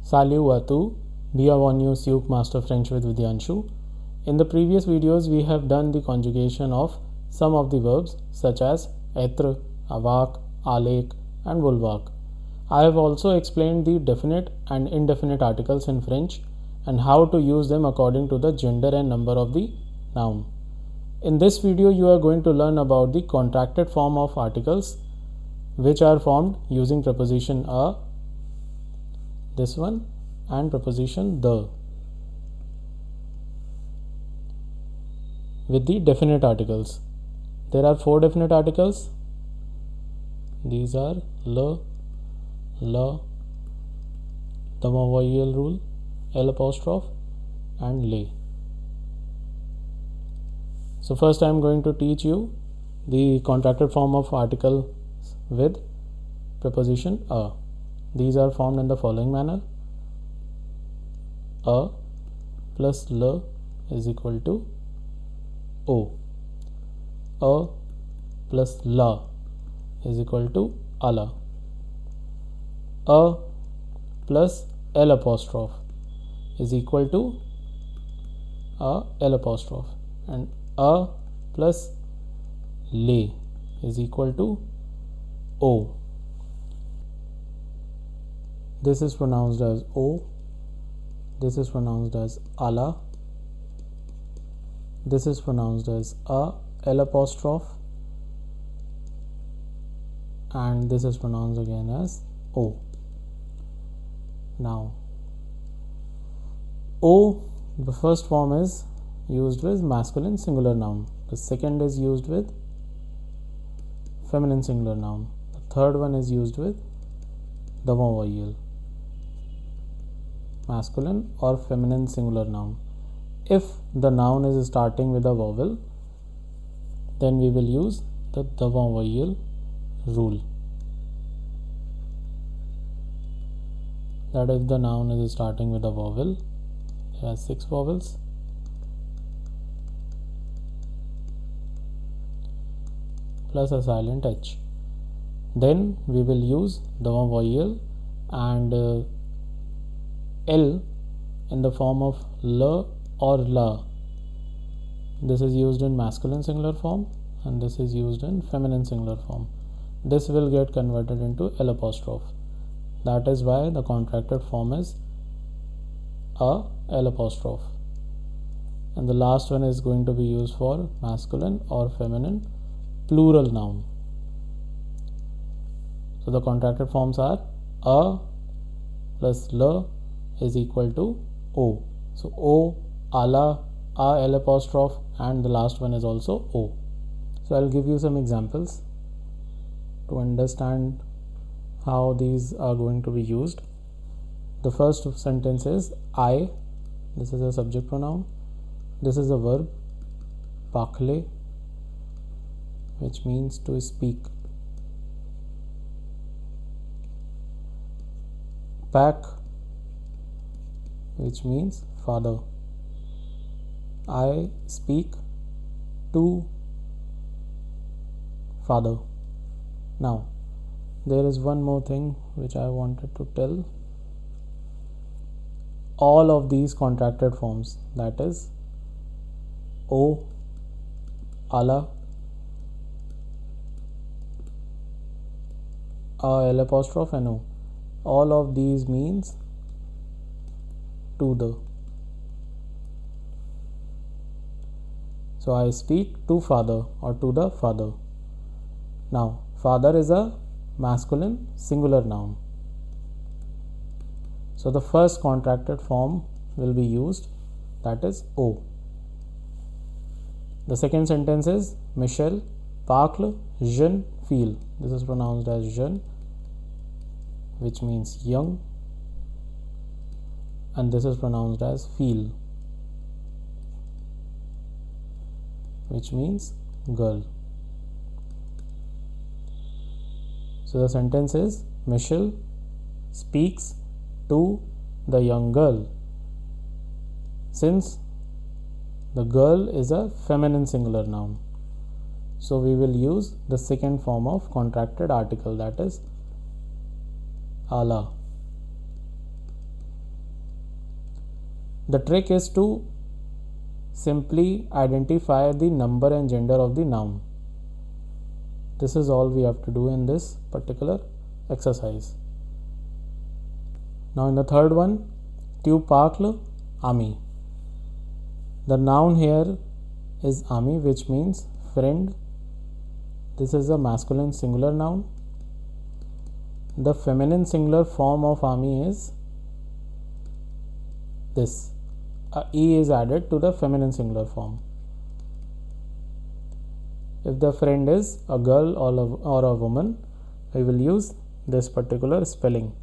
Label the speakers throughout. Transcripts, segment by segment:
Speaker 1: Salut à tous, Bienvenue sur Master French with Vidyansshu. In the previous videos, we have done the conjugation of some of the verbs such as être, avoir, aller, and vouloir. I have also explained the definite and indefinite articles in French and how to use them according to the gender and number of the noun. In this video, you are going to learn about the contracted form of articles which are formed using preposition a, this one, and preposition the, with the definite articles. There are 4 definite articles. These are le, la, devant voyelle rule, l apostrophe, and le. So first I am going to teach you the contracted form of article with preposition a. These are formed in the following manner. A plus l is equal to o. A plus la is equal to ala. A plus l apostrophe is equal to a l apostrophe, and a plus le is equal to o. This is pronounced as o. This is pronounced as ala. This is pronounced as a l apostrophe, and this is pronounced again as o. Now o, the first form is used with masculine singular noun. The second is used with feminine singular noun. The third one is used with devant voyelle, masculine or feminine singular noun. If the noun is starting with a vowel, then we will use the devant voyelle rule. That if the noun is starting with a vowel, there are 6 vowels. Plus a silent h. Then we will use devant voyelle and l in the form of l or la. This is used in masculine singular form and this is used in feminine singular form. This will get converted into l apostrophe. That is why the contracted form is a l apostrophe. And the last one is going to be used for masculine or feminine plural noun. So the contracted forms are a plus l is equal to o. So o, ala, a l apostrophe, and the last one is also o. So I'll give you some examples to understand how these are going to be used. The first sentence is I. This is a subject pronoun. This is a verb, parler, which means to speak. Pack, which means father. I speak to father. Now, there is one more thing which I wanted to tell. All of these contracted forms, that is o, ala, a l apostrophe, and o, all of these means to the. So I speak to father or to the father. Now father is a masculine singular noun. So the first contracted form will be used, that is o. The second sentence is Michel parle jeune fille. This is pronounced as jeune, which means young, and this is pronounced as fille, which means girl. So the sentence is Michel speaks to the young girl. Since the girl is a feminine singular noun, so we will use the second form of contracted article, that is ala. The trick is to simply identify the number and gender of the noun. This is all we have to do in this particular exercise. Now in the third one, tu parles ami. The noun here is ami, which means friend. This is a masculine singular noun. The feminine singular form of ami is this. A e is added to the feminine singular form. If the friend is a girl or a woman, we will use this particular spelling.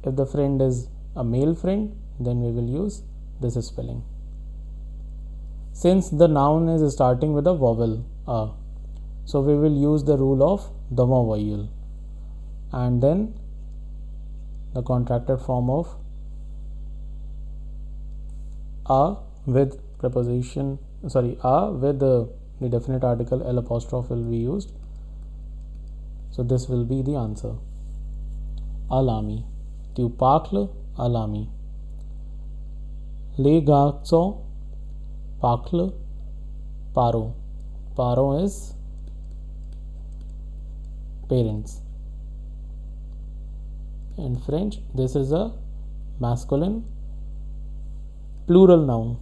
Speaker 1: If the friend is a male friend, then we will use this spelling. Since the noun is starting with a vowel a, so we will use the rule of devant voyelle, and then the contracted form of a with preposition, a with the definite article L apostrophe will be used. So this will be the answer. Alami. Tu parles alami. Les garçons parlent paro. Paro is parents. In French, this is a masculine plural noun.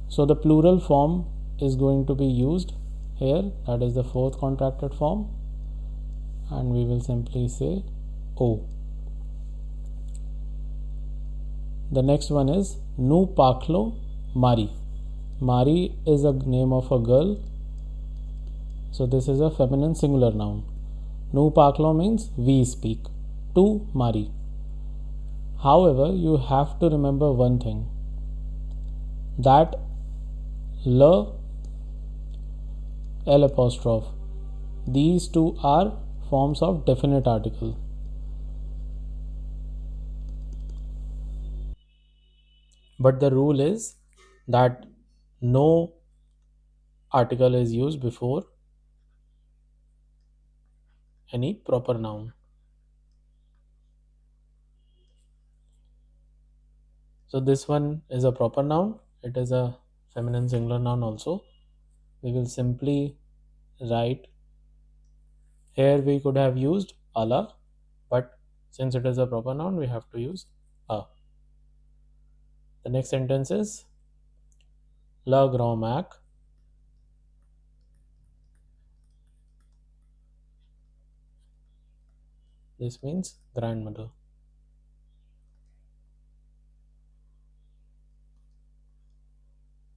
Speaker 1: So the plural form is going to be used here, that is the fourth contracted form, and we will simply say O. The next one is nous parlons Marie. Marie is a name of a girl, so this is a feminine singular noun. Nous parlons means we speak to Marie. However, you have to remember one thing, that le, L apostrophe, these two are forms of definite article. But the rule is that no article is used before any proper noun. So this one is a proper noun. It is a feminine singular noun also. We will simply write, here we could have used ala, but since it is a proper noun, we have to use a. The next sentence is la grand-mère this means grandmother.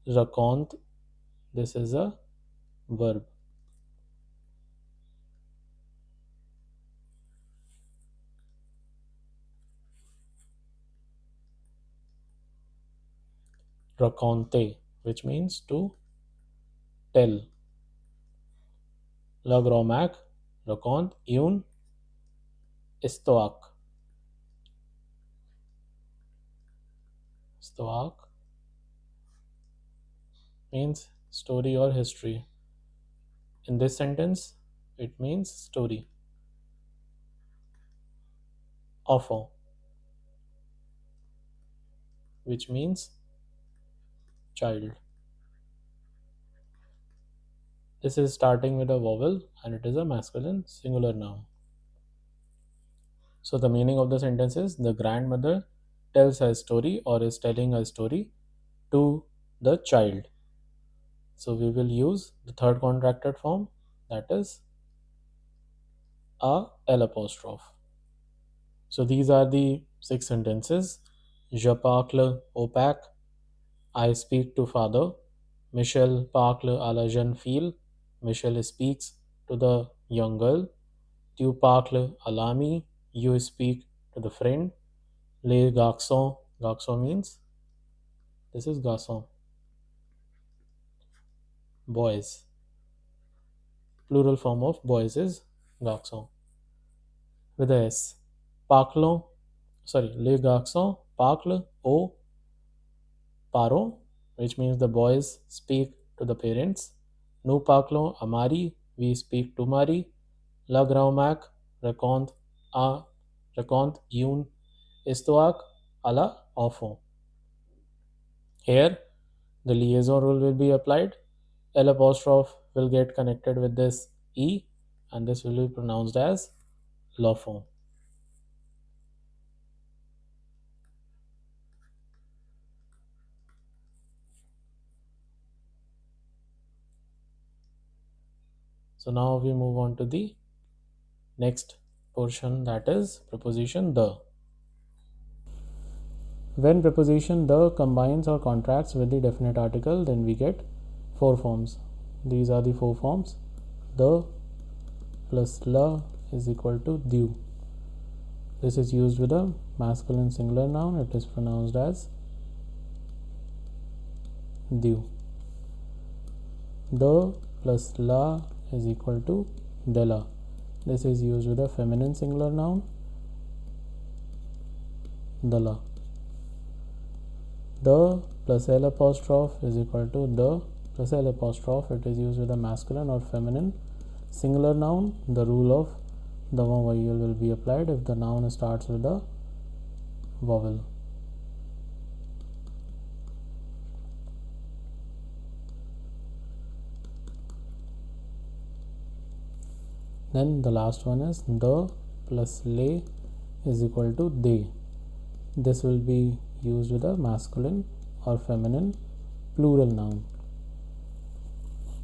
Speaker 1: Raconte, this is a verb. Raconter, which means to tell. La grand-mère raconte une histoire. Histoire means story or history. In this sentence, it means story. Enfant, which means child. This is starting with a vowel and it is a masculine singular noun. So the meaning of the sentence is the grandmother tells a story or is telling a story to the child. So we will use the third contracted form, that is a L apostrophe. So these are the 6 sentences. Je parle au père. I speak to father. Michel parle à la jeune fille. Michel speaks to the young girl. Tu parles à l'ami. You speak to the friend. Les garçons. Garçon means, this is garçon, boys. Plural form of boys is garçon with a S. Les garçons parlent au parents, which means the boys speak to the parents. Nous parlons à Marie, we speak to Marie. La grand-mère raconte une histoire à la enfant. Here, the liaison rule will be applied. L apostrophe will get connected with this E, and this will be pronounced as law form. So now we move on to the next portion, that is preposition the. When preposition the combines or contracts with the definite article, then we get four forms. These are the four forms. The plus la is equal to du. This is used with a masculine singular noun. It is pronounced as du. The plus la is equal to dela. This is used with a feminine singular noun, dala. The plus L apostrophe is equal to the plus L apostrophe. It is used with a masculine or feminine singular noun. The rule of devant voyelle will be applied if the noun starts with a vowel. Then the last one is the plus le is equal to they. This will be used with a masculine or feminine plural noun,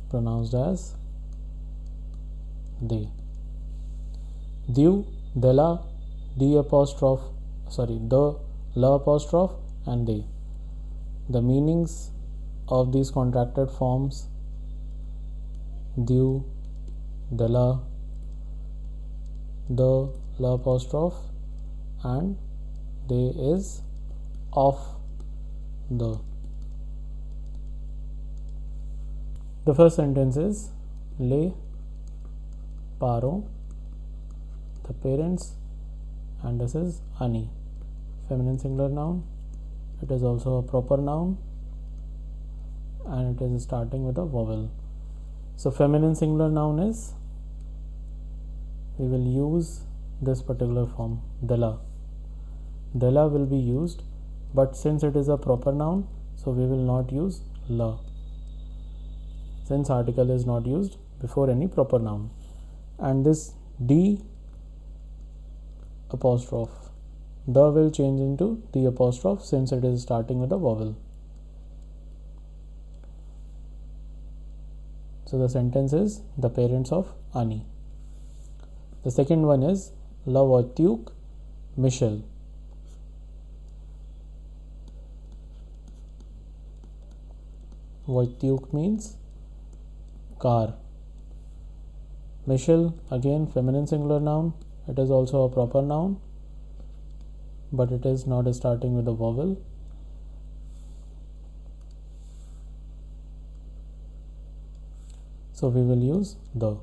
Speaker 1: pronounced as they. Du, dela, the la apostrophe, and they. The meanings of these contracted forms du, dela, the la apostrophe, and they is of the. The first sentence is les parents, the parents, and this is ani, feminine singular noun. It is also a proper noun, and it is starting with a vowel. So feminine singular noun is, we will use this particular form, dela. Dela will be used, but since it is a proper noun, so we will not use la, since article is not used before any proper noun. And this d apostrophe, the will change into the apostrophe since it is starting with a vowel. So the sentence is the parents of Ani. The second one is la voiture Michel. Voiture means car. Michel, again feminine singular noun. It is also a proper noun, but it is not starting with a vowel. So we will use the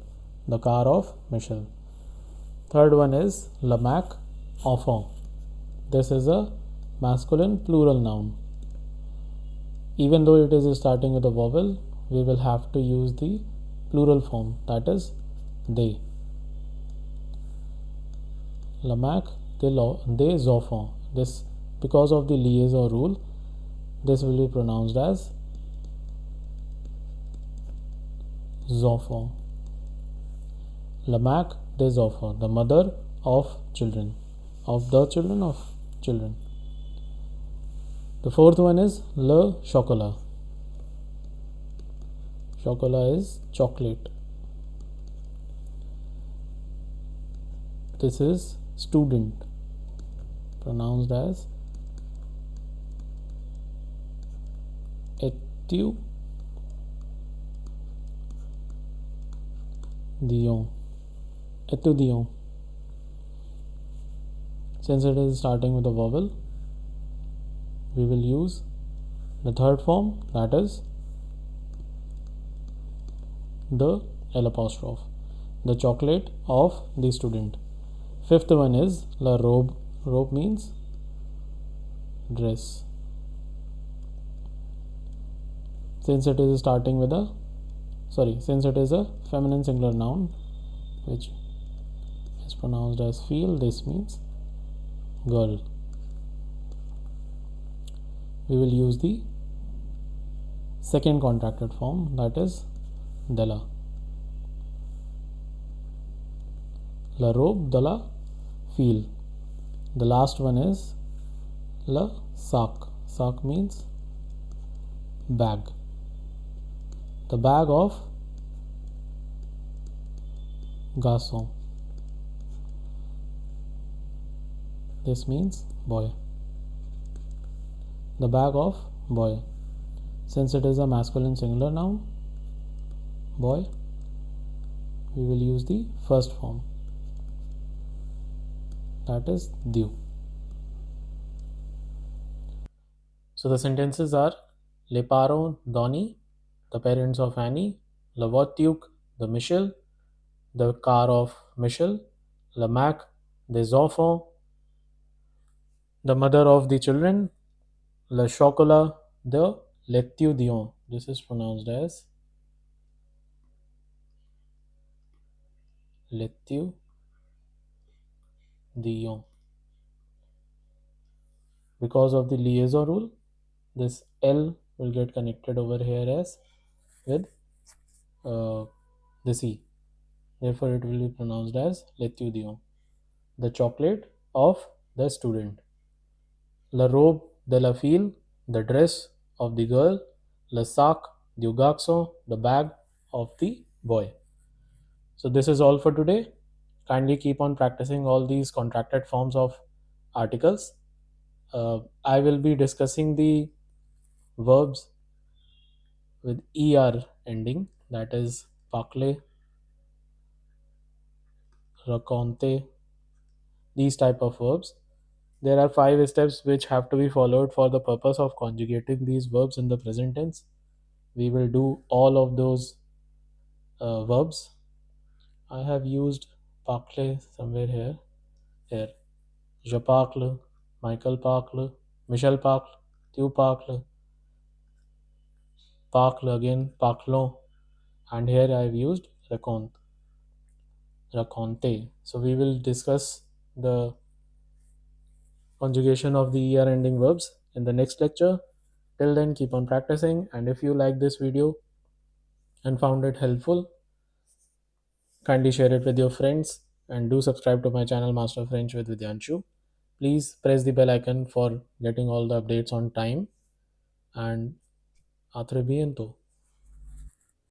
Speaker 1: car of Michel. Third one is la Mac enfant. This is a masculine plural noun. Even though it is starting with a vowel, we will have to use the plural form, that is they. La Mac des enfants. This, because of the liaison rule, this will be pronounced as enfants. La Mac des enfants, the mother of children, of the children of children. The fourth one is le chocolat. Chocolat is chocolate. This is student, pronounced as étudiant. Étudiant. Since it is starting with a vowel, we will use the third form, that is the L apostrophe, the chocolate of the student. Fifth one is la robe. Robe means dress. Since it is starting with a, since it is a feminine singular noun, which is pronounced as fille, this means girl. We will use the second contracted form, that is de la. La robe de la fil. The last one is le sac. Sac means bag. The bag of garçon. This means boy. The bag of boy. Since it is a masculine singular noun, boy, we will use the first form, that is dieu. So the sentences are: les parents d'Annie, the parents of Annie; la voiture de Michel, the car of Michel; la Mac des enfants, the mother of the children; le chocolat de l'étudiant. This is pronounced as l'étudiant. Because of the liaison rule, this L will get connected over here as with the C. Therefore, it will be pronounced as l'étudiant. The chocolate of the student. La robe de la fille, the dress of the girl. Le sac du garçon, the bag of the boy. So this is all for today. Kindly keep on practicing all these contracted forms of articles. I will be discussing the verbs with er ending, that is parler, raconter, these type of verbs. There are 5 steps which have to be followed for the purpose of conjugating these verbs in the present tense. We will do all of those verbs. I have used parler somewhere here. Here, je parle, Michael parle, Michel parle, tu parles, parle again, parlons, and here I have used raconte, raconter. So we will discuss the conjugation of the er ending verbs in the next lecture. Till then, keep on practicing, and if you like this video and found it helpful, kindly share it with your friends and do subscribe to my channel Master French with Vidyansshu. Please press the bell icon for getting all the updates on time, and à très bientôt.